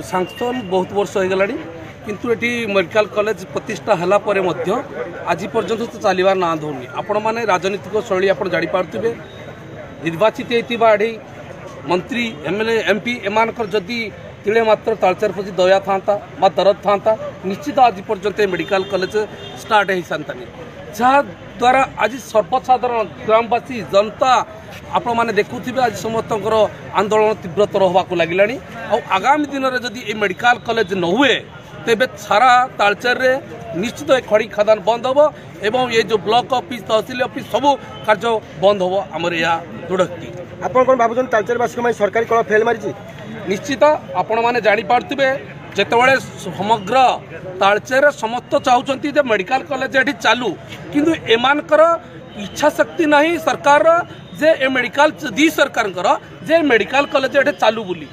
सांसन बहुत वर्ष हो गला किंतु एटी मेडिकल कॉलेज प्रतिष्ठा हला परे मध्य आज पर्यंत तो चलवार ना दौनी आपण मैंने राजनीतिक शैली आप जापारे निर्वाचित होता मंत्री एमएलए एमपी एमानकर जदि तिले मात्र तालचेर प्रति दया था दरद था निश्चित आज पर्यंत मेडिकल कॉलेज स्टार्ट हो सानी जहाद्वारा आज सर्वसाधारण ग्रामवासी जनता आपण मैंने देखुवे आज समस्त आंदोलन तीव्रतर होगा लगे आगामी दिन में जदि ये मेडिकल कॉलेज न हुए तेबे सारा तालचेर रे निश्चित खड़ी खदान बंद हम एवं ये जो ब्लॉक ऑफिस तहसिल ऑफिस सब कार्य बंद हम आमर यह दृढ़ोक्ति आप भावुन तालचेरवासी सरकारी कल फेल मारी निश्चित आपण मैंने जापारे जितेबाला समग्र तालचेर समस्त चाहते जे मेडिकल कॉलेज ये चालू किंतु एमानकर इच्छा शक्ति नहीं सरकार जे मेडिकल दी सरकार जे मेडिकल कॉलेज ये चालू बोली।